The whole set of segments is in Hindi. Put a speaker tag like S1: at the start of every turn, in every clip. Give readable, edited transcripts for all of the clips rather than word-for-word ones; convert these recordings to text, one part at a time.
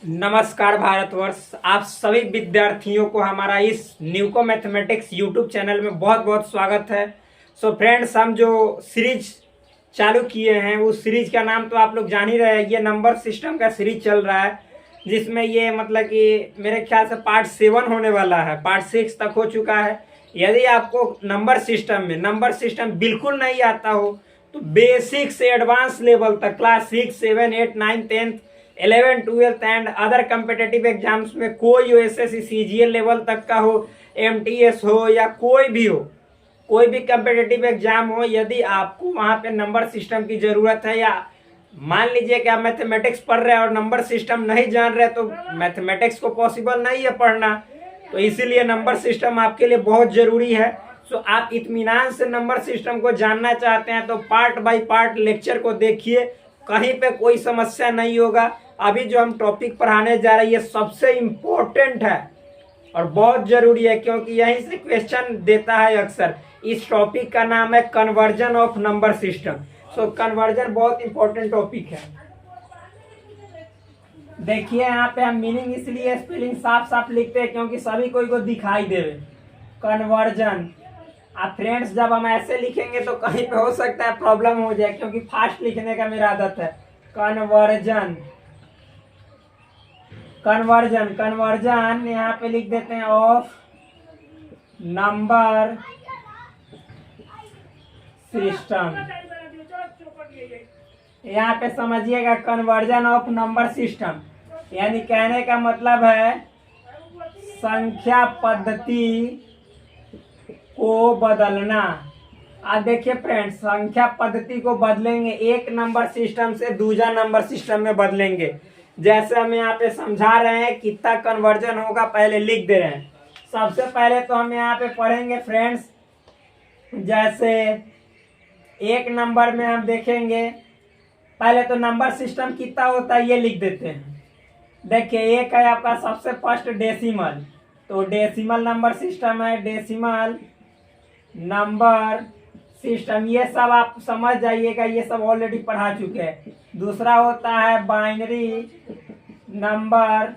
S1: नमस्कार भारतवर्ष। आप सभी विद्यार्थियों को हमारा इस न्यूको मैथमेटिक्स यूट्यूब चैनल में बहुत बहुत स्वागत है। सो फ्रेंड्स, हम जो सीरीज चालू किए हैं उस सीरीज का नाम तो आप लोग जान ही रहे हैं। ये नंबर सिस्टम का सीरीज चल रहा है, जिसमें ये मतलब कि मेरे ख्याल से पार्ट 7 होने वाला है। पार्ट 6 तक हो चुका है। यदि आपको नंबर सिस्टम बिल्कुल नहीं आता हो तो बेसिक से एडवांस लेवल तक class 6, 7, 8, 9, 10, 11, 12 and other competitive exams में कोई एसएससी सीजीएल लेवल तक का हो, एमटीएस हो या कोई भी हो, कोई भी कम्पिटेटिव एग्जाम हो, यदि आपको वहाँ पे नंबर सिस्टम की ज़रूरत है या मान लीजिए कि आप मैथमेटिक्स पढ़ रहे हैं और नंबर सिस्टम नहीं जान रहे तो मैथमेटिक्स को पॉसिबल नहीं है पढ़ना, तो इसीलिए नंबर सिस्टम आपके लिए बहुत ज़रूरी है। सो आप इत्मीनान से नंबर सिस्टम को जानना चाहते हैं तो पार्ट बाय पार्ट लेक्चर को देखिए, कहीं पे कोई समस्या नहीं होगा। अभी जो हम टॉपिक पढ़ाने जा रहे हैं ये सबसे इम्पोर्टेंट है और बहुत ज़रूरी है, क्योंकि यहीं से क्वेश्चन देता है अक्सर। इस टॉपिक का नाम है conversion of number system. So conversion बहुत इंपॉर्टेंट टॉपिक है। देखिए यहाँ पे हम मीनिंग इसलिए स्पेलिंग साफ साफ लिखते हैं क्योंकि सभी कोई को दिखाई देवे। कन्वर्जन। अब फ्रेंड्स, जब हम ऐसे लिखेंगे तो कहीं पे हो सकता है प्रॉब्लम हो जाए, क्योंकि फास्ट लिखने का मेरा आदत है। कन्वर्जन कन्वर्जन यहाँ पे लिख देते हैं ऑफ नंबर सिस्टम। यहाँ पे समझिएगा, कन्वर्जन ऑफ नंबर सिस्टम यानी कहने का मतलब है संख्या पद्धति को बदलना। अब देखिए फ्रेंड्स, संख्या पद्धति को बदलेंगे, एक नंबर सिस्टम से दूसरा नंबर सिस्टम में बदलेंगे। जैसे हम यहाँ पे समझा रहे हैं कितना कन्वर्जन होगा, पहले लिख दे रहे हैं। सबसे पहले तो हम यहाँ पे पढ़ेंगे फ्रेंड्स, जैसे एक नंबर में हम देखेंगे, पहले तो नंबर सिस्टम कितना होता है ये लिख देते हैं। देखिए, एक है आपका सबसे फर्स्ट डेसिमल, तो डेसिमल नंबर सिस्टम है, डेसिमल नंबर सिस्टम। ये सब आप समझ जाइएगा, ये सब ऑलरेडी पढ़ा चुके हैं। दूसरा होता है बाइनरी नंबर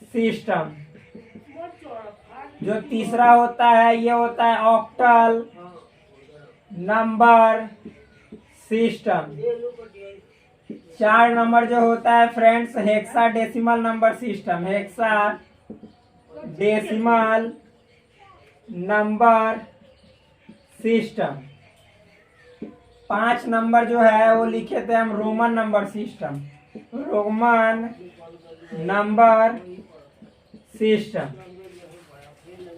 S1: सिस्टम। जो तीसरा होता है ये होता है ऑक्टल नंबर सिस्टम। 4 नंबर जो होता है friends, hexa decimal number system, hexa decimal number system. 5 number जो है वो लिखे थे हम Roman number system, Roman number system.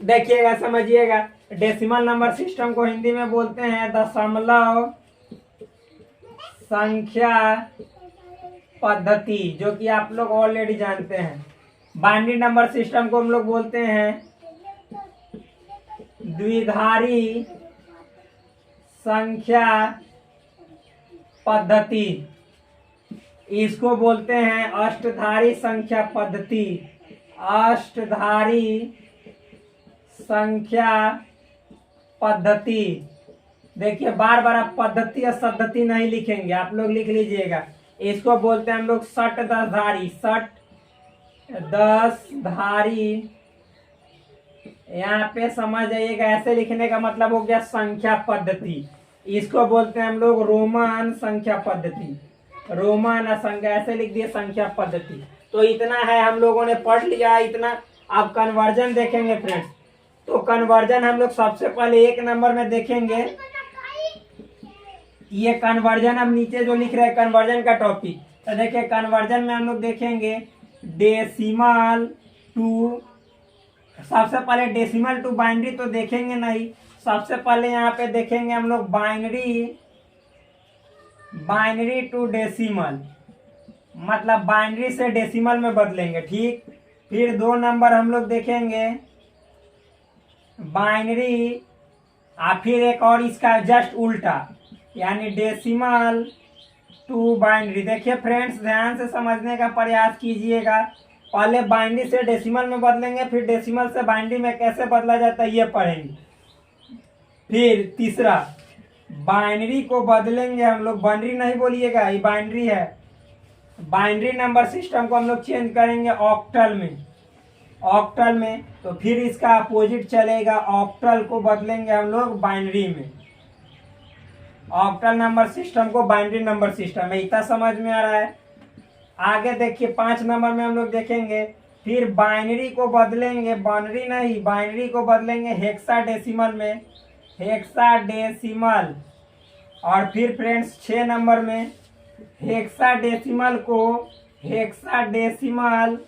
S1: देखिएगा, समझिएगा, डेसिमल नंबर सिस्टम को हिंदी में बोलते हैं दशमलव संख्या पद्धति, जो कि आप लोग ऑलरेडी जानते हैं। बाइनरी नंबर सिस्टम को हम लोग बोलते हैं द्विधारी संख्या पद्धति। इसको बोलते हैं अष्टधारी संख्या पद्धति, अष्टधारी संख्या पद्धति। देखिए, बार बार आप पद्धति या पद्धति नहीं लिखेंगे, आप लोग लिख लीजिएगा। इसको बोलते हैं हम लोग षट दसधारी, षट दसधारी। यहाँ पे समझ जाइएगा, ऐसे लिखने का मतलब हो गया संख्या पद्धति। इसको बोलते हैं हम लोग रोमन संख्या पद्धति, रोमन संख्या, ऐसे लिख दिए संख्या पद्धति। तो इतना है, हम लोगों ने पढ़ लिया इतना। अब कन्वर्जन देखेंगे फ्रेंड्स, तो कन्वर्जन हम लोग सबसे पहले एक नंबर में देखेंगे। ये कन्वर्जन हम नीचे जो लिख रहे हैं कन्वर्जन का टॉपिक, तो देखिए कन्वर्जन में हम लोग देखेंगे डेसिमल टू, सबसे पहले डेसिमल टू बाइनरी तो देखेंगे नहीं, सबसे पहले यहाँ पे देखेंगे हम लोग बाइनरी टू डेसिमल, मतलब बाइनरी से डेसिमल में बदलेंगे, ठीक। फिर 2 नंबर हम लोग देखेंगे बाइनरी, फिर एक और इसका जस्ट उल्टा, यानी डेसिमल टू बाइनरी। देखिए फ्रेंड्स, ध्यान से समझने का प्रयास कीजिएगा। पहले बाइनरी से डेसिमल में बदलेंगे, फिर डेसिमल से बाइनरी में कैसे बदला जाता है ये पढ़ेंगे। फिर तीसरा, बाइनरी को बदलेंगे हम लोग, बाइनरी नहीं बोलिएगा, ये बाइनरी है, बाइनरी नंबर सिस्टम को हम लोग चेंज करेंगे ऑक्टल में। ऑक्टल में तो फिर इसका अपोजिट चलेगा, ऑक्टल को बदलेंगे हम लोग बाइनरी में। ऑक्टल नंबर सिस्टम को बाइनरी नंबर सिस्टम में, इतना समझ में आ रहा है। आगे देखिए 5 नंबर में हम लोग देखेंगे, फिर बाइनरी को बदलेंगे, बाइनरी नहीं, बाइनरी को बदलेंगे हेक्साडेसिमल में, हेक्साडेसिमल। और फिर फ्रेंड्स 6 नंबर में हेक्साडेसिमल को हेक्साडेसिमल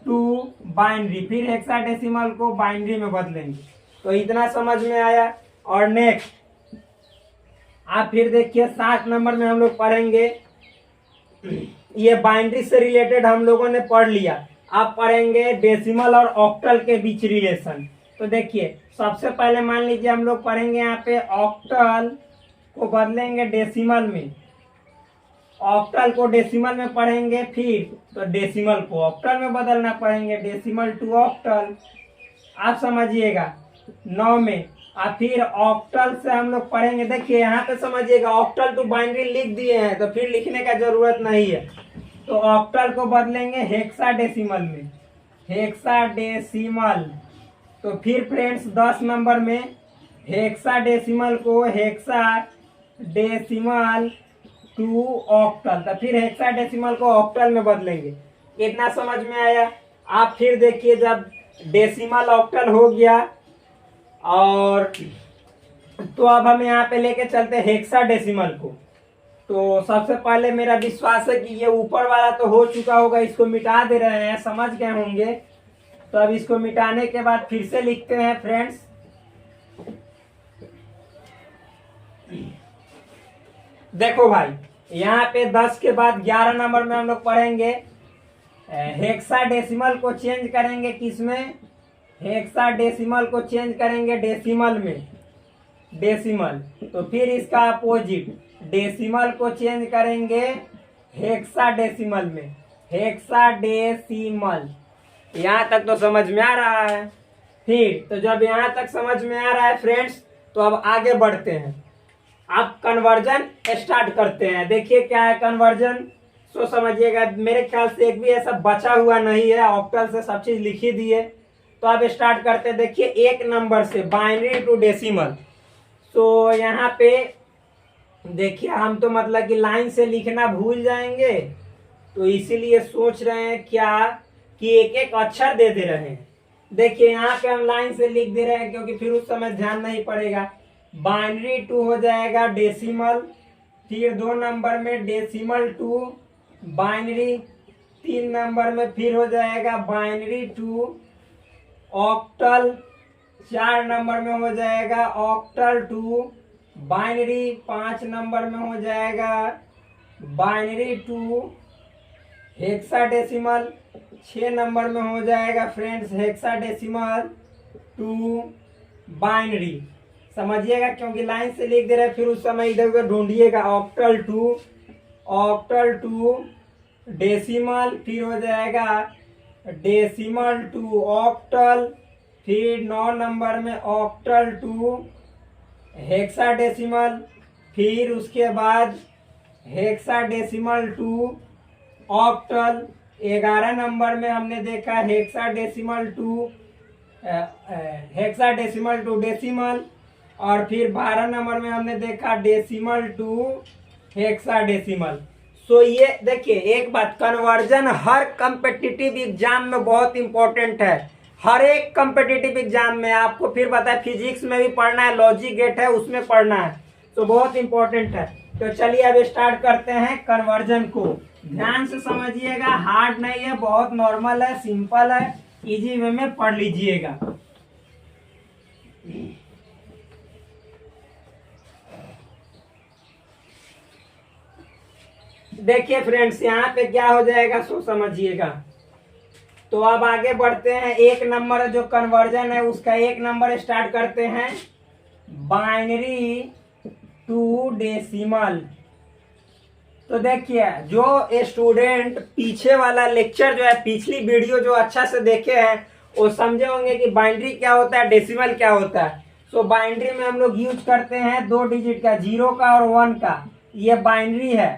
S1: टू बाइनरी, फिर हेक्साडेसिमल को बाइनरी में बदलेंगे। तो इतना समझ में आया। और नेक्स्ट आप फिर देखिए 7 नंबर में हम लोग पढ़ेंगे, ये बाइनरी से रिलेटेड हम लोगों ने पढ़ लिया। अब पढ़ेंगे डेसिमल और ऑक्टल के बीच रिलेशन। तो देखिए सबसे पहले मान लीजिए हम लोग पढ़ेंगे यहाँ पे ऑक्टल को बदलेंगे डेसिमल में, ऑक्टल को डेसिमल में पढ़ेंगे, फिर तो डेसिमल को ऑक्टल में बदलना पड़ेंगे, डेसिमल टू ऑक्टल। आप समझिएगा 9 में। और फिर ऑक्टल से हम लोग पढ़ेंगे, देखिए यहाँ पे समझिएगा ऑक्टल टू बाइनरी लिख दिए हैं तो फिर लिखने का जरूरत नहीं है। तो ऑक्टल को बदलेंगे हेक्साडेसिमल में, हेक्साडेसिमल। तो फिर फ्रेंड्स 10 नंबर में हेक्साडेसिमल को हेक्साडेसिमल टू ऑक्टल, तो फिर हेक्साडेसिमल को ऑक्टल में बदलेंगे। इतना समझ में आया। आप फिर देखिए जब डेसिमल ऑक्टल हो गया और तो अब हम यहाँ पे लेके चलते हैं हेक्साडेसिमल को। तो सबसे पहले मेरा विश्वास है कि ये ऊपर वाला तो हो चुका होगा, इसको मिटा दे रहे हैं, समझ गए होंगे। तो अब इसको मिटाने के बाद फिर से लिखते हैं फ्रेंड्स। देखो भाई यहाँ पे 10 के बाद 11 नंबर में हम लोग पढ़ेंगे हेक्साडेसिमल को चेंज करेंगे, किसमें? हेक्साडेसिमल को चेंज करेंगे डेसिमल में, डेसिमल। तो फिर इसका अपोजिट डेसिमल को चेंज करेंगे हेक्साडेसिमल में, हेक्साडेसिमल। यहाँ तक तो समझ में आ रहा है। फिर तो जब यहाँ तक समझ में आ रहा है फ्रेंड्स, तो अब आगे बढ़ते हैं। अब कन्वर्जन स्टार्ट करते हैं। देखिए क्या है कन्वर्जन, सो समझिएगा। मेरे ख्याल से एक भी ऐसा बचा हुआ नहीं है, ऑक्टल से सब चीज लिखी दी है। तो अब स्टार्ट करते हैं। देखिए 1 नंबर से बाइनरी टू डेसिमल। तो यहाँ पे देखिए हम तो मतलब कि लाइन से लिखना भूल जाएंगे, तो इसीलिए सोच रहे हैं क्या कि एक एक अक्षर दे दे रहे हैं। देखिए यहाँ पे हम लाइन से लिख दे रहे हैं क्योंकि फिर उस समय ध्यान नहीं पड़ेगा। बाइनरी टू हो जाएगा डेसिमल, फिर 2 नंबर में डेसिमल टू बाइनरी, 3 नंबर में फिर हो जाएगा बाइनरी टू ऑक्टल, 4 नंबर में हो जाएगा ऑक्टल टू बाइनरी, 5 नंबर में हो जाएगा बाइनरी टू हेक्साडेसिमल, 6 नंबर में हो जाएगा फ्रेंड्स हेक्साडेसिमल टू बाइनरी। समझिएगा क्योंकि लाइन से लिख दे रहे हैं, फिर उस समय इधर उधर ढूंढिएगा। ऑक्टल टू डेसिमल, फिर हो जाएगा डेसिमल टू ऑक्टल, फिर 9 नंबर में ऑक्टल टू हेक्साडेसिमल, फिर उसके बाद हेक्साडेसिमल टू ऑक्टल। 11 नंबर में हमने देखा हेक्साडेसिमल टू डेसिमल, और फिर 12 नंबर में हमने देखा डेसिमल टू हेक्साडेसिमल। सो ये देखिए एक बात, कन्वर्जन हर कम्पिटिटिव एग्जाम में बहुत इंपॉर्टेंट है। हर एक कम्पिटिटिव एग्जाम में आपको फिर बताया, फिजिक्स में भी पढ़ना है, लॉजिक गेट है उसमें पढ़ना है, तो बहुत इंपॉर्टेंट है। तो चलिए अब स्टार्ट करते हैं कन्वर्जन को। ध्यान से समझिएगा, हार्ड नहीं है, बहुत नॉर्मल है, सिंपल है, इजी वे में पढ़ लीजिएगा। देखिए फ्रेंड्स यहाँ पे क्या हो जाएगा सो समझिएगा। तो अब आगे बढ़ते हैं। 1 नंबर जो कन्वर्जन है उसका 1 नंबर स्टार्ट करते हैं, बाइनरी टू डेसिमल। तो देखिए जो स्टूडेंट पीछे वाला लेक्चर जो है, पिछली वीडियो जो अच्छा से देखे हैं वो समझे होंगे कि बाइनरी क्या होता है, डेसिमल क्या होता है। सो बाइनरी में हम लोग यूज करते हैं 2 डिजिट का, 0 का और 1 का, ये बाइनरी है,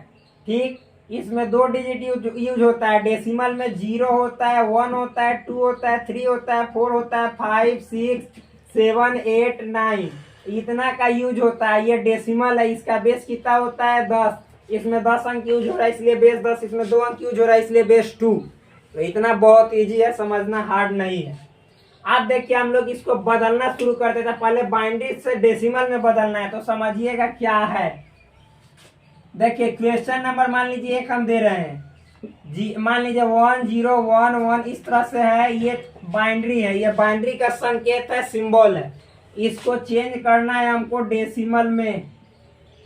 S1: ठीक। इसमें 2 डिजिट यूज होता है। डेसिमल में 0 होता है, 1 होता है, 2 होता है, 3 होता है, 4 होता है, 5, 6, 7, 8, 9 इतना का यूज होता है। ये डेसिमल है, इसका बेस कितना होता है 10। इसमें 10 अंक यूज हो रहा है इसलिए बेस 10, इसमें 2 अंक यूज हो रहा है इसलिए बेस 2। तो इतना बहुत इजी है, समझना हार्ड नहीं है। आप देखिए हम लोग इसको बदलना शुरू करते थे, पहले बाइनरी से डेसिमल में बदलना है। तो समझिएगा क्या है। देखिए क्वेश्चन नंबर मान लीजिए 1 हम दे रहे हैं जी, मान लीजिए 1 0 1 1 इस तरह से है। ये बाइनरी है, ये बाइनरी का संकेत है, सिंबल है। इसको चेंज करना है हमको डेसिमल में।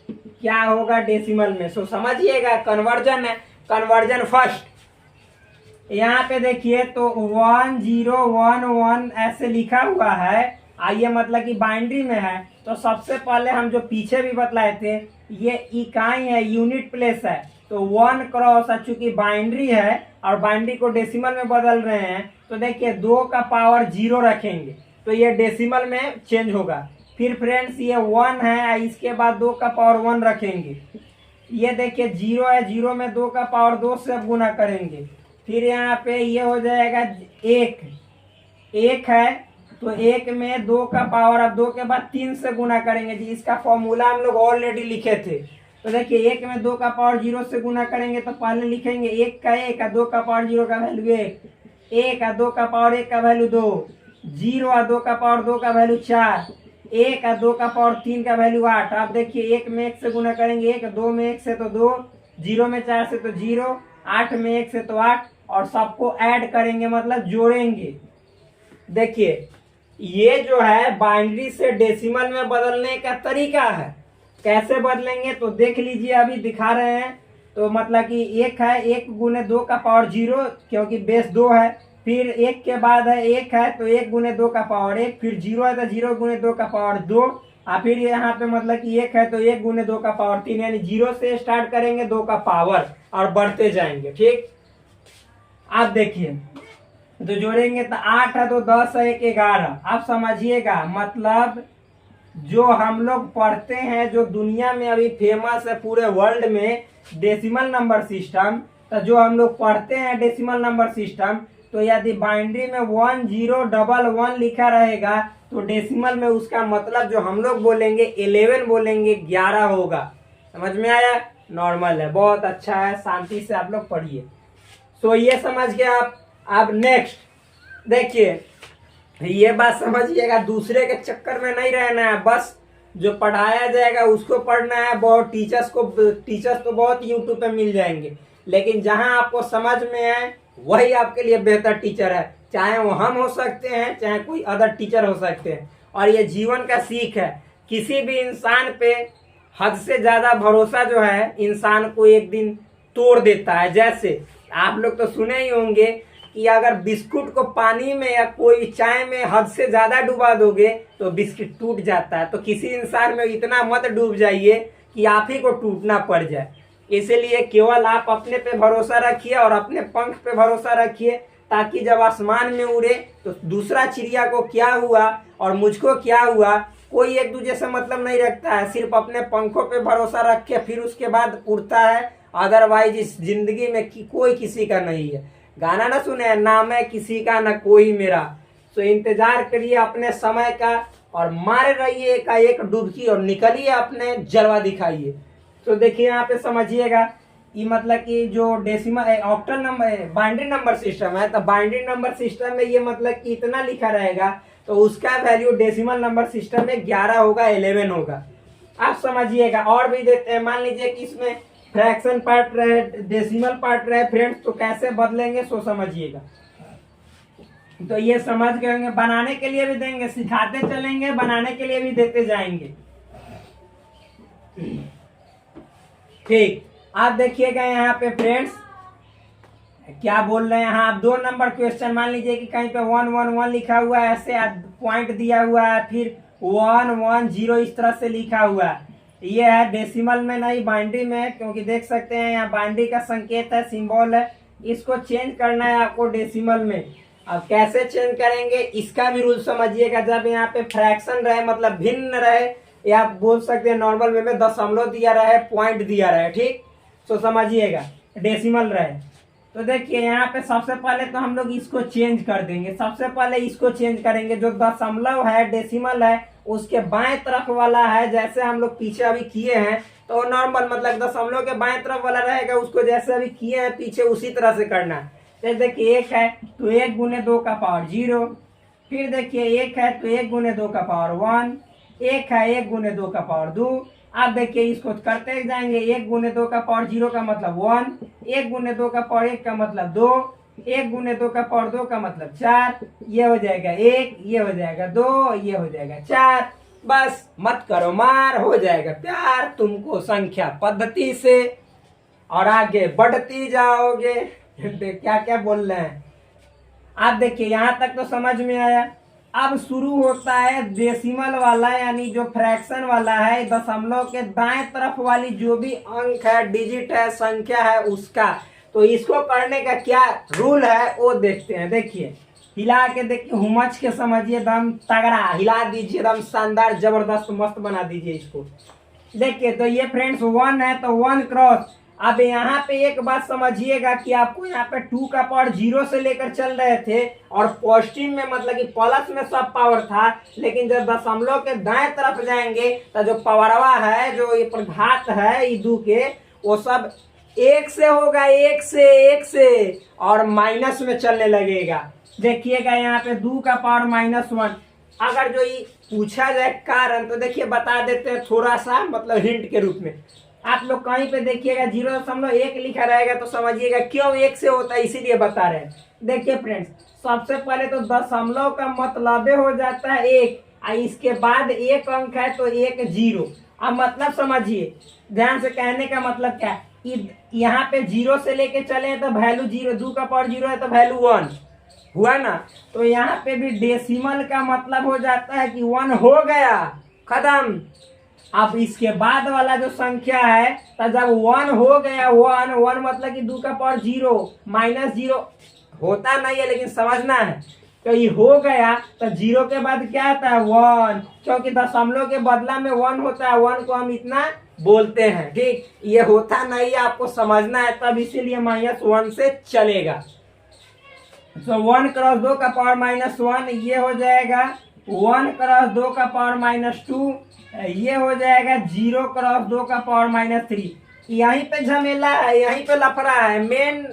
S1: क्या होगा डेसिमल में? सो समझिएगा कन्वर्जन है। कन्वर्जन फर्स्ट यहाँ पे देखिए तो 1 0 1 1 ऐसे लिखा हुआ है। आइए मतलब कि बाइनरी में है। तो सबसे पहले हम जो पीछे भी बतलाए थे, ये इकाई है, यूनिट प्लेस है। तो 1 क्रॉस, चूंकि बाइनरी है और बाइनरी को डेसिमल में बदल रहे हैं, तो देखिए 2 का पावर 0 रखेंगे तो ये डेसिमल में चेंज होगा। फिर फ्रेंड्स ये 1 है, इसके बाद 2 का पावर 1 रखेंगे। ये देखिए 0 है, 0 में 2 का पावर 2 से अब गुना करेंगे। फिर यहाँ पे ये हो जाएगा 1 है, तो 1 में 2 का पावर, अब 2 के बाद 3 से गुना करेंगे जी। इसका फॉर्मूला हम लोग ऑलरेडी लिखे थे। तो देखिए 1 में 2 का पावर 0 से गुना करेंगे तो पहले लिखेंगे 1 का 1, 2 का पावर 0 का वैल्यू 1, 2 का पावर 1 का वैल्यू 2, 0 2 का पावर 2 का वैल्यू 4, 1 2 का पावर 3 का वैल्यू 8। आप देखिए 1 में 1 से गुना करेंगे 1, 2 में 1 से तो 2, 0 में 4 से तो 0, 8 में 1 से तो 8, और सबको ऐड करेंगे मतलब जोड़ेंगे। देखिए ये जो है बाइनरी से डेसिमल में बदलने का तरीका है। कैसे बदलेंगे तो देख लीजिए, अभी दिखा रहे हैं। तो मतलब कि 1 है, 1 गुने 2 का पावर 0 क्योंकि बेस 2 है। फिर 1 के बाद है 1 है तो 1 गुने 2 का पावर 1, फिर 0 है तो 0 गुने 2 का पावर 2, और फिर यहाँ पे मतलब कि 1 है तो 1 गुने 2 का पावर 3, यानी 0 से स्टार्ट करेंगे 2 का पावर और बढ़ते जाएंगे। ठीक, आप देखिए तो जोड़ेंगे तो 8 है तो 10 है 1 11। आप समझिएगा मतलब जो हम लोग पढ़ते हैं, जो दुनिया में अभी फेमस है पूरे वर्ल्ड में डेसिमल नंबर सिस्टम, तो जो हम लोग पढ़ते हैं डेसिमल नंबर सिस्टम, तो यदि बाइनरी में 1 0 1 1 लिखा रहेगा तो डेसिमल में उसका मतलब जो हम लोग बोलेंगे 11 बोलेंगे, 11 होगा। समझ में आया? नॉर्मल है, बहुत अच्छा है, शांति से आप लोग पढ़िए। सो ये समझ गए आप। अब नेक्स्ट देखिए, ये बात समझिएगा, दूसरे के चक्कर में नहीं रहना है, बस जो पढ़ाया जाएगा उसको पढ़ना है। बहुत टीचर्स तो बहुत यूट्यूब पे मिल जाएंगे, लेकिन जहां आपको समझ में आए वही आपके लिए बेहतर टीचर है। चाहे वो हम हो सकते हैं, चाहे कोई अदर टीचर हो सकते हैं। और ये जीवन का सीख है, किसी भी इंसान पे हद से ज्यादा भरोसा जो है इंसान को एक दिन तोड़ देता है। जैसे आप लोग तो सुने ही होंगे कि अगर बिस्कुट को पानी में या कोई चाय में हद से ज्यादा डुबा दोगे तो बिस्किट टूट जाता है। तो किसी इंसान में इतना मत डूब जाइए कि आप ही को टूटना पड़ जाए। इसीलिए केवल आप अपने पे भरोसा रखिए और अपने पंख पे भरोसा रखिए, ताकि जब आसमान में उड़े तो दूसरा चिड़िया को क्या हुआ और मुझको क्या हुआ, कोई एक दूसरे से मतलब नहीं रखता है। सिर्फ अपने पंखों पे भरोसा रख के फिर उसके बाद उड़ता है। अदरवाइज इस जिंदगी में कोई किसी का नहीं है। गाना ना सुने, ना मैं किसी का ना कोई मेरा। तो इंतजार करिए अपने समय का और मारे रहिए एक डुबकी और निकलिए अपने जलवा दिखाइए। तो देखिए यहाँ पे समझिएगा, ये मतलब कि जो decimal octal number binary number system है, तो बाइनरी नंबर सिस्टम में ये मतलब कि इतना लिखा रहेगा तो उसका वैल्यू डेसिमल नंबर सिस्टम में 11 होगा, 11 होगा। आप समझिएगा। और भी देते हैं, मान लीजिए कि इसमें फ्रैक्शन पार्ट रहे, डेसिमल पार्ट रहे फ्रेंड्स, तो कैसे बदलेंगे सो समझिएगा। तो ये समझ गए होंगे। बनाने के लिए भी देंगे, सिखाते चलेंगे, बनाने के लिए भी देते जाएंगे। ठीक, आप देखिएगा यहाँ पे फ्रेंड्स क्या बोल रहे हैं। हाँ, 2 नंबर क्वेश्चन, मान लीजिए कि कहीं पे 1 1 1 लिखा हुआ है, ऐसे पॉइंट दिया हुआ है, फिर 1 1 0 इस तरह से लिखा हुआ है। ये है डेसिमल में नहीं, बाइनरी में, क्योंकि देख सकते हैं यहाँ बाइनरी का संकेत है, सिंबल है। इसको चेंज करना है आपको डेसिमल में। अब कैसे चेंज करेंगे इसका भी रूल समझिएगा। जब यहाँ पे फ्रैक्शन रहे मतलब भिन्न रहे, या आप बोल सकते हैं नॉर्मल वे में दशमलव दिया रहे, पॉइंट दिया रहे, ठीक, तो समझिएगा डेसिमल रहे। तो देखिए यहाँ पे सबसे पहले तो हम लोग इसको चेंज कर देंगे। सबसे पहले इसको चेंज करेंगे, जो दशमलव है डेसिमल है उसके बाएं तरफ वाला है, जैसे हम लोग पीछे अभी किए हैं तो नॉर्मल मतलब दशमलव के बाएं तरफ वाला रहेगा, उसको जैसे अभी किए हैं पीछे उसी तरह से करना है। जैसे देखिए 1 है तो 1 गुने 2 का पावर 0, फिर देखिए 1 है तो 1 गुने 2 का पावर 1, 1 है 1 गुने 2 का पावर 2। अब देखिए इसको करते जाएंगे, 1 गुने 2 का पावर 0 का मतलब 1, 1 गुने 2 का पावर 1 का मतलब 2, 1 गुने 2 का पावर 2 का मतलब 4, ये हो जाएगा 1, ये हो जाएगा 2, ये हो जाएगा 4। बस मत करो मार, हो जाएगा प्यार तुमको संख्या पद्धति से, और आगे बढ़ती जाओगे। क्या क्या बोल रहे हैं आप, देखिए यहाँ तक तो समझ में आया। अब शुरू होता है डेसिमल वाला, यानी जो फ्रैक्शन वाला है, दशमलव के दाएं तरफ वाली जो भी अंक है, डिजिट है, संख्या है उसका। तो इसको करने का क्या रूल है वो देखते हैं। देखिए हिला के देखिए, हुमच के समझिए, दम तगड़ा हिला दीजिए, दम शानदार जबरदस्त मस्त बना दीजिए इसको। देखिए तो ये फ्रेंड्स 1 है तो 1 क्रॉस। अब यहाँ पे एक बात समझिएगा कि आपको यहाँ पे 2 का पावर 0 से लेकर चल रहे थे और पॉजिटिव में मतलब कि प्लस में सब पावर था, लेकिन जब दशमलव के दाएं तरफ जाएंगे तो जो पावरवा है, जो ये घात है ये 2 के, वो सब 1 से होगा, 1 से और माइनस में चलने लगेगा। देखिएगा यहाँ पे 2 का पावर -1। अगर जो ये पूछा जाए कारण तो देखिए बता देते हैं थोड़ा सा, मतलब हिंट के रूप में। आप लोग कहीं पे देखिएगा 0.1 लिखा रहेगा तो समझिएगा क्यों 1 से होता है, इसीलिए बता रहे हैं। देखिए फ्रेंड्स, सबसे पहले तो दशमलव का मतलब हो जाता है 1, इसके बाद एक अंक है तो 1 0। अब मतलब समझिए ध्यान से, कहने का मतलब क्या है, यहाँ पे 0 से लेके चले तो वैल्यू 0, 2 का पावर 0 है तो वैल्यू 1 हुआ ना। तो यहाँ पे भी डेसिमल का मतलब हो जाता है कि 1 हो गया, खत्म। अब इसके बाद वाला जो संख्या है, तो जब 1 हो गया, 1 मतलब कि 2 का पावर 0 -0 होता नहीं है लेकिन समझना है। तो ये हो गया तो 0 के बाद क्या आता है 1, क्योंकि दशमलव के बदला में 1 होता है, 1 को हम इतना बोलते हैं, ठीक। ये होता नहीं है, आपको समझना है, तब इसीलिए -1 से चलेगा। तो 1 क्रॉस 2 का पावर -1 ये हो जाएगा, 1 क्रॉस 2 का पावर -2 ये हो जाएगा, 0 क्रॉस 2 का पावर -3। यहीं पे झमेला है, यहीं पे लफड़ा है। मेन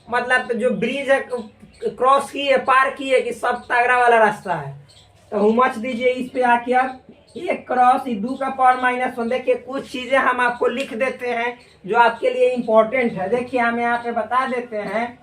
S1: मतलब जो ब्रिज है क्रॉस की है, पार की है, कि सब तगड़ा वाला रास्ता है। तो हुमच दीजिए इस पे आके। अब 1 क्रॉस 2 का पावर -1। देखिए कुछ चीजें हम आपको लिख देते हैं जो आपके लिए इंपॉर्टेंट है। देखिए हम यहाँ पे बता देते हैं,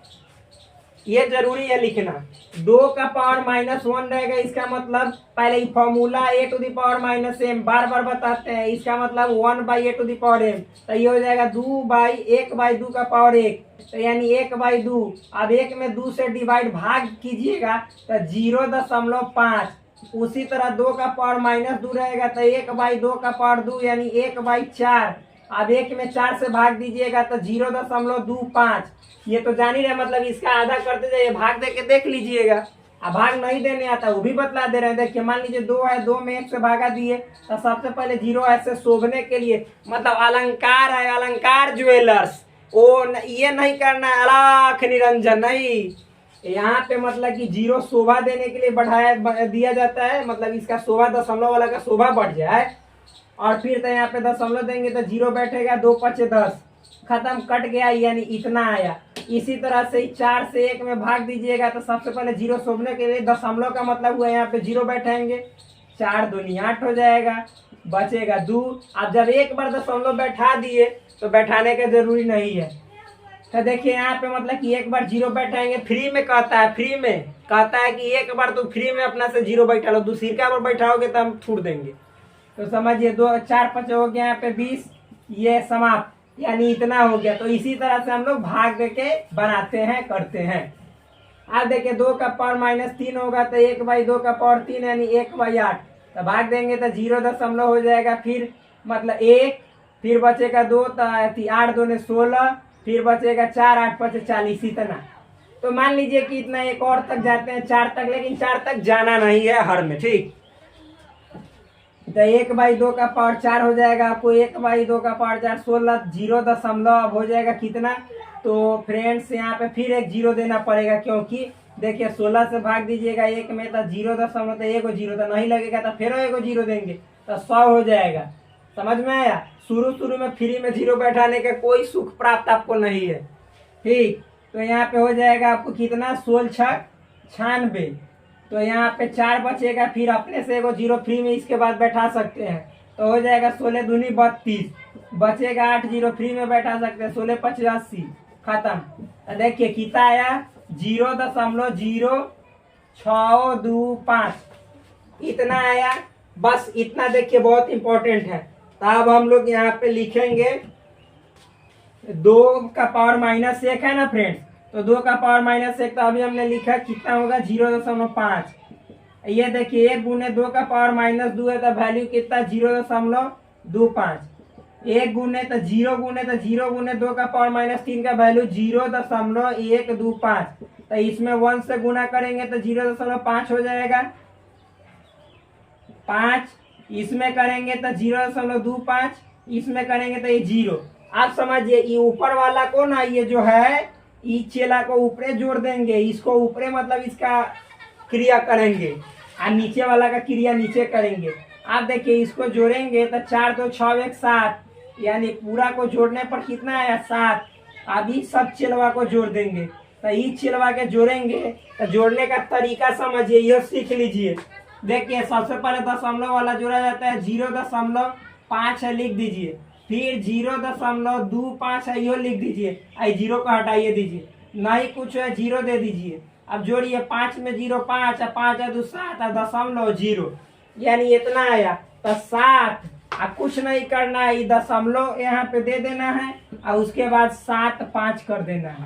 S1: ये जरूरी है लिखना। 2 का पावर -1 रहेगा, इसका मतलब पहले फॉर्मूला a⁻m बार बार बताते हैं, इसका मतलब 1/a⁻m। तो ये हो जाएगा 1/2 का पावर 1, तो यानी 1/2। अब 1 में 2 से डिवाइड भाग कीजिएगा तो 0.5। उसी तरह 2 का पावर -2 रहेगा तो 1/2 का पावर 2 यानी 1/4। अब 1 में 4 से भाग दीजिएगा तो 0.25। ये तो जान ही रहे, मतलब इसका आधा करते जाइए, भाग दे के देख लीजिएगा। अब भाग नहीं देने आता वो भी बतला दे रहे हैं। देखिए मान लीजिए 2 है, 2 में 1 से भागा दिए तो सबसे पहले 0 ऐसे शोभने के लिए, मतलब अलंकार है, अलंकार ज्वेलर्स, ये नहीं करना है, अलाख निरंजन नहीं। यहाँ पे मतलब कि 0 शोभा देने के लिए बढ़ाया दिया जाता है, मतलब इसका शोभा दशमलव वाला का शोभा बढ़ जाए। और फिर तो यहाँ पे दशमलव देंगे तो 0 बैठेगा, 2 × 5 = 10, खत्म, कट गया, यानी इतना आया। इसी तरह से 4 से 1 में भाग दीजिएगा तो सबसे पहले 0 शोभने के लिए दशमलव का मतलब हुआ यहाँ पे 0 बैठाएंगे, 4 दूनी 8 हो जाएगा, बचेगा 2। अब जब एक बार दशमलव बैठा दिए तो बैठाने का जरूरी नहीं है। तो देखिए यहाँ पे मतलब कि एक बार 0 बैठाएंगे, फ्री में कहता है, फ्री में कहता है कि एक बार तो फ्री में अपना से 0 बैठा लो, दूसरी का बार बैठाओगे तो हम छूट देंगे। तो समझिए 2 4 5 हो गया, यहाँ पे 20, ये समाप्त, यानी इतना हो गया। तो इसी तरह से हम लोग भाग देके बनाते हैं, करते हैं। अब देखिए 2 का पावर -3 होगा तो 1/2 का पावर 3 यानी 1/8। तो भाग देंगे तो 0 हो जाएगा, फिर मतलब 1, फिर बचेगा 2, तो 8 दूने 16, फिर बचेगा 4, 8 5 40, इतना। तो मान लीजिए कि इतना, एक और तक जाते हैं 4 तक, लेकिन 4 तक जाना नहीं है हर में, ठीक। तो 1/2 का पावर 4 हो जाएगा आपको, 1/2 का पावर 4 16, 0 दशमलव, अब हो जाएगा कितना तो फ्रेंड्स यहाँ पे फिर एक जीरो देना पड़ेगा, क्योंकि देखिए 16 से भाग दीजिएगा एक में तो 0.1 एगो जीरो तो नहीं लगेगा, तो फिर एगो जीरो देंगे तो 100 हो जाएगा। समझ में आया? शुरू में फ्री में जीरो बैठाने का कोई सुख प्राप्त आपको नहीं है। ठीक, तो यहाँ पे हो जाएगा आपको कितना, 16 96। तो यहाँ पे 4 बचेगा, फिर अपने से एगो जीरो फ्री में इसके बाद बैठा सकते हैं, तो हो जाएगा 16 दूनी 32, बचेगा 8 जीरो फ्री में बैठा सकते हैं, 16 85 खत्म। देखिए कितना आया, 0.0625 इतना आया। बस इतना देखिए बहुत इंपॉर्टेंट है। तो अब हम लोग यहाँ पे लिखेंगे 2 का पावर -1 है ना फ्रेंड्स, तो 2 का पावर -1 तो अभी हमने लिखा कितना होगा 0.5। ये देखिए 1 गुने 2 का पावर -2 है तो वैल्यू कितना 0.25। 1 गुने तो 0 गुने 2 का पावर -3 का वैल्यू 0.125। तो इसमें 1 से गुना करेंगे तो 0.5 हो जाएगा 5, इसमें करेंगे तो 0.25, इसमें करेंगे तो ये 0। आप समझिए ये ऊपर वाला को ना, ये जो है इस चेला को ऊपरे जोड़ देंगे, इसको ऊपरे मतलब इसका क्रिया करेंगे और नीचे वाला का क्रिया नीचे करेंगे। आप देखिए इसको जोड़ेंगे तो 4 2 6 1 7, यानी पूरा को जोड़ने पर कितना आया 7। अभी सब चिलवा को जोड़ देंगे, तो इस चिलवा के जोड़ेंगे तो जोड़ने का तरीका समझिए, यह सीख लीजिए। देखिए सबसे पहले दशमलव वाला जोड़ा जाता है, 0.5 है लिख दीजिए, फिर 0.25 है यो लिख दीजिए, आई 0 को हटाइए दीजिए, नहीं कुछ है 0 दे दीजिए। अब जोड़िए 5 में 0 5 है, 5 है 2 7 है, 0.0 यानी इतना आया। तो 7 कुछ नहीं करना है, ये दशमलव यहाँ पे दे देना है और उसके बाद 7 5 कर देना है।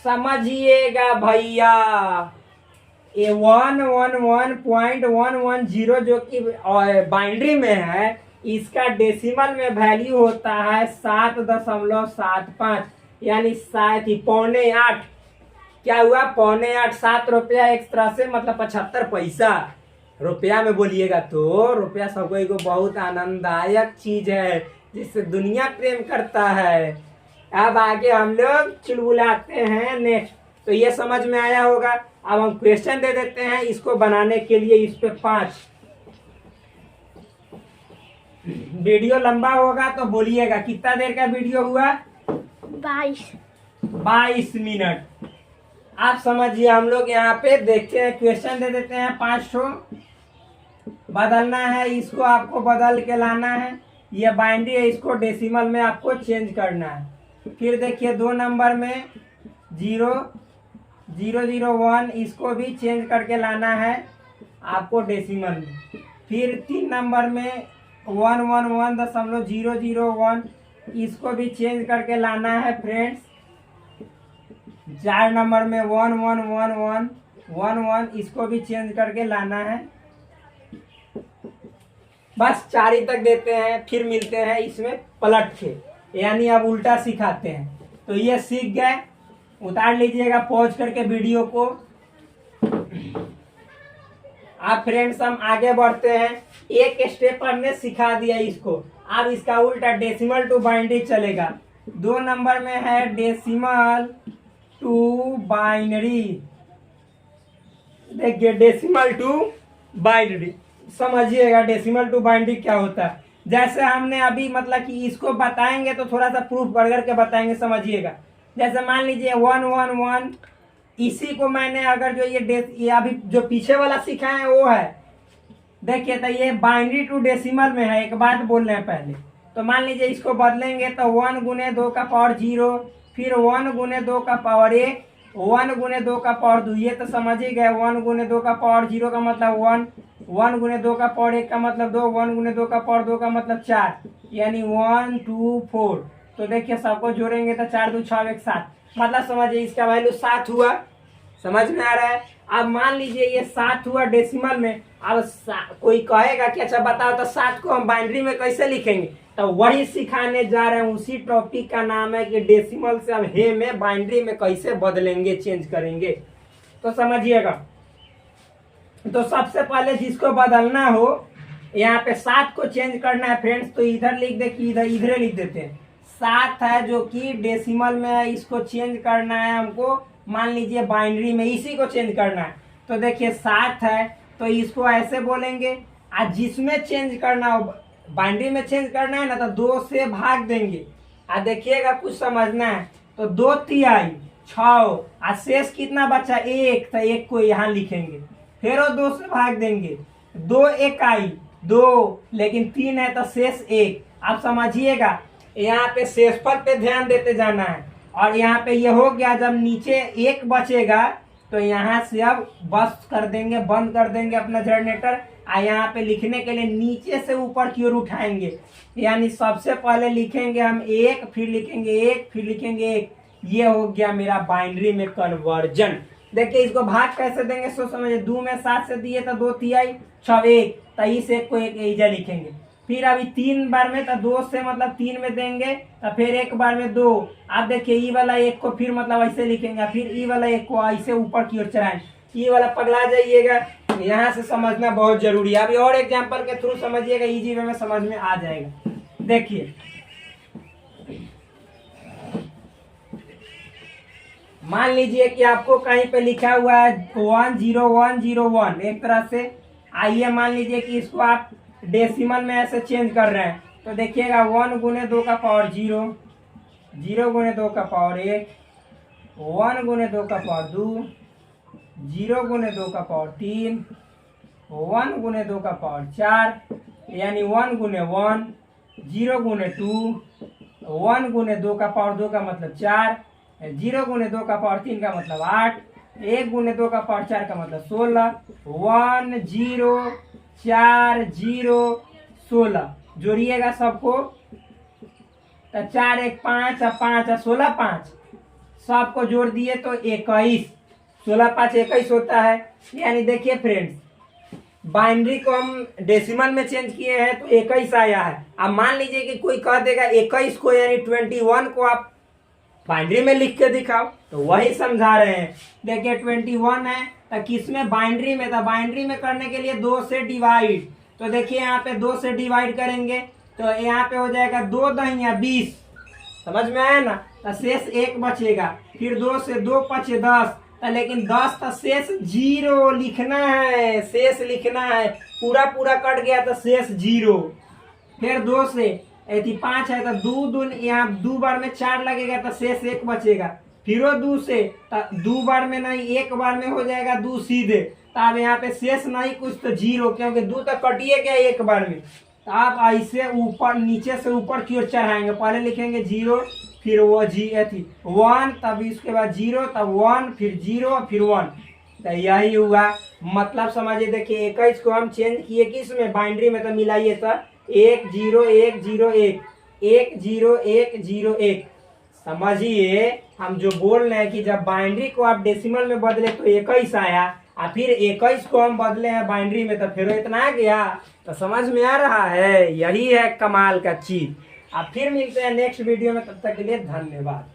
S1: समझिएगा भैया, ये 111.110 जो कि बाइनरी में है, इसका डेसिमल में वैल्यू होता है 7.75, यानी 7.8। क्या हुआ 7.8, 7 रुपया एक तरह से मतलब 75 पैसा। रुपया में बोलिएगा तो रुपया सबको एक बहुत आनंददायक चीज है जिससे दुनिया प्रेम करता है। अब आगे हम लोग चुलबुलाते हैं नेक्स्ट। तो ये समझ में आया होगा। अब हम क्वेश्चन दे देते हैं इसको बनाने के लिए, इस पे 5। वीडियो लंबा होगा तो बोलिएगा। कितना देर का वीडियो हुआ? 22 मिनट। आप समझिए, हम लोग यहाँ पे देखते हैं, क्वेश्चन दे देते हैं 500। बदलना है इसको, आपको बदल के लाना है। ये बाइनरी है, इसको डेसिमल में आपको चेंज करना है। फिर देखिए 2 नंबर में 0.001, इसको भी चेंज करके लाना है आपको डेसिमल में। फिर 3 नंबर में 111.001, इसको भी चेंज करके लाना है फ्रेंड्स। 4 नंबर में 111111, इसको भी चेंज करके लाना है। बस 4 ही तक देते हैं, फिर मिलते हैं इसमें पलट के, यानी अब उल्टा सिखाते हैं। तो ये सीख गए, उतार लीजिएगा पॉज करके वीडियो को। अब फ्रेंड्स हम आगे बढ़ते हैं। एक स्टेप हमने सिखा दिया इसको, अब इसका उल्टा डेसिमल टू बाइनरी चलेगा। 2 नंबर में है डेसिमल टू बाइनरी। देखिए डेसिमल टू बाइनरी, समझिएगा डेसिमल टू बाइनरी क्या होता है। जैसे हमने अभी मतलब कि इसको बताएंगे तो थोड़ा सा प्रूफ करके बताएंगे, समझिएगा। जैसे मान लीजिए 111, इसी को मैंने अगर जो ये अभी जो पीछे वाला सीखा है वो है, देखिए तो ये बाइनरी टू डेसिमल में है। एक बात बोल रहे हैं पहले, तो मान लीजिए इसको बदलेंगे तो 1 गुने 2 का पावर 0, फिर 1 गुने 2 का पावर 1, 1 गुने 2 का पावर 2। ये तो समझ ही गए, 1 गुने 2 का पावर 0 का मतलब 1, 1 गुने 2 का पावर 1 का मतलब 2, 1 गुने 2 का पावर 2 का मतलब 4, यानी 1 2 4। तो देखिए सबको जोड़ेंगे तो 4 2 6 1 7, मतलब समझिए इसका वैल्यू 7 हुआ। समझ में आ रहा है? अब मान लीजिए ये 7 हुआ डेसिमल में। अब कोई कहेगा कि अच्छा बताओ तो 7 को हम बाइनरी में कैसे लिखेंगे, तो वही सिखाने जा रहे हैं। उसी टॉपिक का नाम है कि डेसिमल से अब हे में बाइनरी में कैसे बदलेंगे, चेंज करेंगे। तो समझिएगा, तो सबसे पहले जिसको बदलना हो, यहाँ पे 7 को चेंज करना है फ्रेंड्स, तो इधर लिख दे कि इधर लिख देते हैं 7 है जो कि डेसिमल में है, इसको चेंज करना है हमको, मान लीजिए बाइनरी में इसी को चेंज करना है। तो देखिए 7 है तो इसको ऐसे बोलेंगे, आज जिसमें चेंज करना हो बाइनरी में चेंज करना है ना तो 2 से भाग देंगे। आज देखिएगा कुछ समझना है, तो 2 तिहाई 6, आज शेष कितना बचा 1, तो 1 को यहाँ लिखेंगे, फिर वो 2 से भाग देंगे, 2 इकाई 2, लेकिन 3 है तो शेष 1। आप समझिएगा यहाँ पे शेषफल पे ध्यान देते जाना है। और यहाँ पे ये हो गया, जब नीचे 1 बचेगा तो यहाँ से अब बस कर देंगे, बंद कर देंगे अपना जनरेटर। यहाँ पे लिखने के लिए नीचे से ऊपर की ओर उठाएंगे, यानी सबसे पहले लिखेंगे हम 1, फिर लिखेंगे 1, फिर लिखेंगे 1। ये हो गया मेरा बाइनरी में कन्वर्जन। देखिए इसको भाग कैसे देंगे सो समझिए, 2 में 7 से दिए तो 2 तिहाई 6 1, तो इस 1 को 1 ईजा लिखेंगे। फिर अभी 3 बार में तो 2 से मतलब 3 में देंगे, तो फिर 1 बार में 2। आप देखिए ई वाला 1 को फिर मतलब ऐसे लिखेंगे, फिर ई वाला 1 को ऐसे ऊपर की ओर चढ़ाएंगे, ई वाला पगला जाइएगा। यहाँ से समझना बहुत जरूरी है। अभी और एग्जाम्पल के थ्रू समझिएगा, इजी वे में समझ में आ जाएगा। देखिए मान लीजिए कि आपको कहीं पे लिखा हुआ है 10101 एक तरह से। आइए मान लीजिए कि इसको आप डेसिमल में ऐसे चेंज कर रहे हैं, तो देखिएगा 1 गुने 2 का पावर 0, 0 गुने 2 का पावर 1, 1 गुने 2 का पावर 2, 0 गुने 2 का पावर 3, 1 गुने 2 का पावर 4, यानी 1 गुने 1, 0 गुने 2, 1 गुने 2 का पावर 2 का मतलब 4, 0 गुने 2 का पावर 3 का मतलब 8, 1 गुने 2 का पावर 4 का मतलब 16, 1 0 4 0 16। जोड़िएगा सबको, तो 4 1 5 और 5 और 16 5, सबको जोड़ दिए तो 21, 16 5 21 होता है। यानी देखिए फ्रेंड्स, बाइनरी को हम डेसिमल में चेंज किए हैं तो 21 आया है। अब मान लीजिए कि कोई कह देगा 21 को यानी 21 को आप बाइनरी में लिख के दिखाओ, तो वही समझा रहे हैं। देखिए 21 है तो किसमें बाइनरी में था, बाइनरी में करने के लिए 2 से डिवाइड, तो देखिए यहाँ पे 2 से डिवाइड करेंगे तो यहाँ पे हो जाएगा 2 दहिया 20, समझ में आया ना। तो शेष 1 बचेगा, फिर 2 से 2 पचे 10, लेकिन 10 तो शेष 0 लिखना है, शेष लिखना है, पूरा पूरा कट गया तो शेष 0। फिर 2 से 5 है तो 2 यहाँ 2 बार में 4 लगेगा तो शेष 1 बचेगा, फिर 2 से तो 2 बार में नहीं 1 बार में हो जाएगा 2 सीधे, तो अब यहाँ पे शेष नहीं कुछ तो 0, क्योंकि 2 तो कटिए गया 1 बार में। तो आप ऐसे ऊपर नीचे से ऊपर की ओर चढ़ाएंगे, पहले लिखेंगे 0, फिर वो 1, तब इसके बाद 0, तब 1, फिर 0, फिर 1। तो यही हुआ, मतलब समझिए। देखिए 21 को हम चेंज किए किसमें, बाइनरी में, तो मिलाइए तो 1 0 1 0 1 1 0 1 0 1। समझिए हम जो बोल रहे हैं कि जब बाइनरी को आप डेसिमल में बदले तो 21 आया, और फिर 21 को हम बदले हैं बाइनरी में तो फिर इतना आ गया। तो समझ में आ रहा है, यही है कमाल का चीज। अब फिर मिलते हैं नेक्स्ट वीडियो में, तब तक के लिए धन्यवाद।